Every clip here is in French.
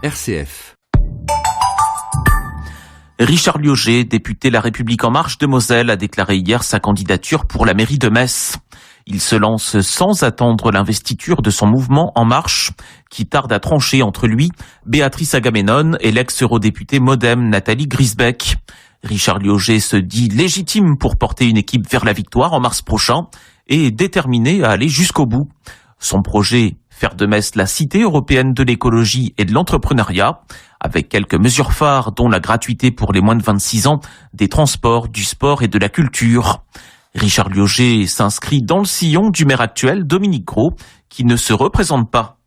RCF. Richard Liogé, député La République En Marche de Moselle, a déclaré hier sa candidature pour la mairie de Metz. Il se lance sans attendre l'investiture de son mouvement En Marche, qui tarde à trancher entre lui, Béatrice Agamemnon et l'ex-eurodéputée Modem Nathalie Griesbeck. Richard Liogé se dit légitime pour porter une équipe vers la victoire en mars prochain et est déterminé à aller jusqu'au bout. Son projet, faire de Metz la cité européenne de l'écologie et de l'entrepreneuriat, avec quelques mesures phares dont la gratuité pour les moins de 26 ans, des transports, du sport et de la culture. Richard Liogé s'inscrit dans le sillon du maire actuel, Dominique Gros, qui ne se représente pas.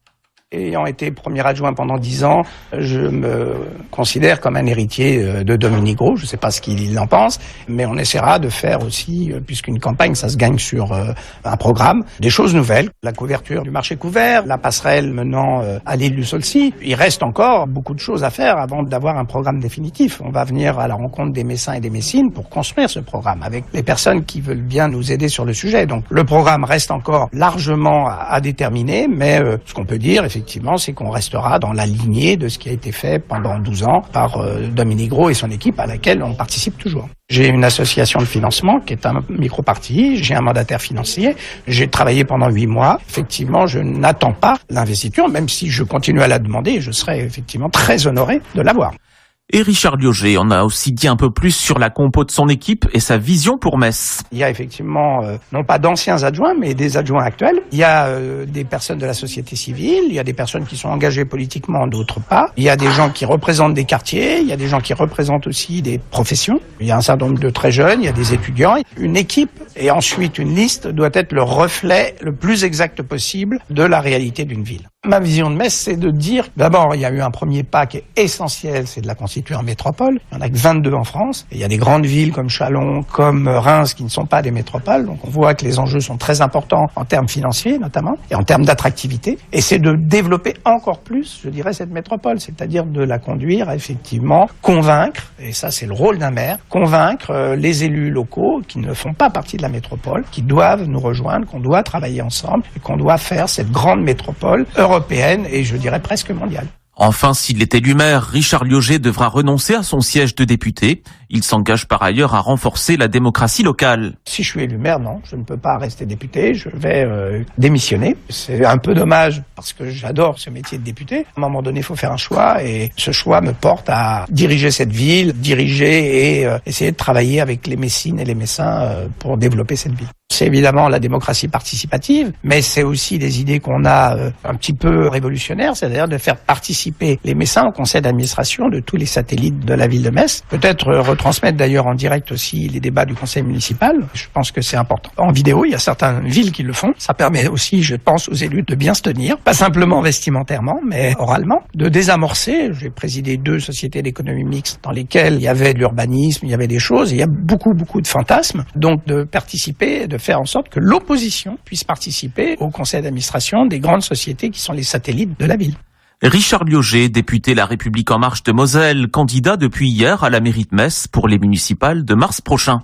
Ayant été premier adjoint pendant 10 ans, je me considère comme un héritier de Dominique Gros. Je ne sais pas ce qu'il en pense, mais on essaiera de faire aussi, puisqu'une campagne, ça se gagne sur un programme, des choses nouvelles. La couverture du marché couvert, la passerelle menant à l'île du Saulcy. Il reste encore beaucoup de choses à faire avant d'avoir un programme définitif. On va venir à la rencontre des Messins et des Messines pour construire ce programme avec les personnes qui veulent bien nous aider sur le sujet. Donc le programme reste encore largement à déterminer, mais ce qu'on peut dire, effectivement, c'est qu'on restera dans la lignée de ce qui a été fait pendant 12 ans par Dominique Gros et son équipe à laquelle on participe toujours. J'ai une association de financement qui est un micro-parti, j'ai un mandataire financier, j'ai travaillé pendant 8 mois. Effectivement, je n'attends pas l'investiture, même si je continue à la demander, je serai effectivement très honoré de l'avoir. Et Richard Liogé en a aussi dit un peu plus sur la compo de son équipe et sa vision pour Metz. Il y a effectivement, non pas d'anciens adjoints, mais des adjoints actuels. Il y a des personnes de la société civile, il y a des personnes qui sont engagées politiquement, d'autres pas. Il y a des gens qui représentent des quartiers, il y a des gens qui représentent aussi des professions. Il y a un certain nombre de très jeunes, il y a des étudiants. Une équipe et ensuite une liste doit être le reflet le plus exact possible de la réalité d'une ville. Ma vision de Metz, c'est de dire, d'abord, il y a eu un premier pas qui est essentiel, c'est de la constituer en métropole. Il n'y en a que 22 en France. Et il y a des grandes villes comme Châlons, comme Reims, qui ne sont pas des métropoles. Donc on voit que les enjeux sont très importants en termes financiers, notamment, et en termes d'attractivité. Et c'est de développer encore plus, je dirais, cette métropole. C'est-à-dire de la conduire à, effectivement, convaincre, et ça c'est le rôle d'un maire, convaincre les élus locaux qui ne font pas partie de la métropole, qui doivent nous rejoindre, qu'on doit travailler ensemble, et qu'on doit faire cette grande métropole européenne et je dirais presque mondiale. Enfin, s'il est élu maire, Richard Liogé devra renoncer à son siège de député. Il s'engage par ailleurs à renforcer la démocratie locale. Si je suis élu maire, non, je ne peux pas rester député, je vais démissionner. C'est un peu dommage parce que j'adore ce métier de député. À un moment donné, il faut faire un choix et ce choix me porte à diriger cette ville, diriger et essayer de travailler avec les Messines et les Messins pour développer cette ville. C'est évidemment la démocratie participative, mais c'est aussi des idées qu'on a un petit peu révolutionnaires, c'est-à-dire de faire participer les Messins au conseil d'administration de tous les satellites de la ville de Metz. Peut-être retransmettre d'ailleurs en direct aussi les débats du conseil municipal. Je pense que c'est important. En vidéo, il y a certaines villes qui le font. Ça permet aussi, je pense, aux élus de bien se tenir, pas simplement vestimentairement, mais oralement, de désamorcer. J'ai présidé 2 sociétés d'économie mixte dans lesquelles il y avait de l'urbanisme, il y avait des choses, il y a beaucoup de fantasmes. Donc de participer, de faire en sorte que l'opposition puisse participer au conseil d'administration des grandes sociétés qui sont les satellites de la ville. Richard Liogé, député La République En Marche de Moselle, candidat depuis hier à la mairie de Metz pour les municipales de mars prochain.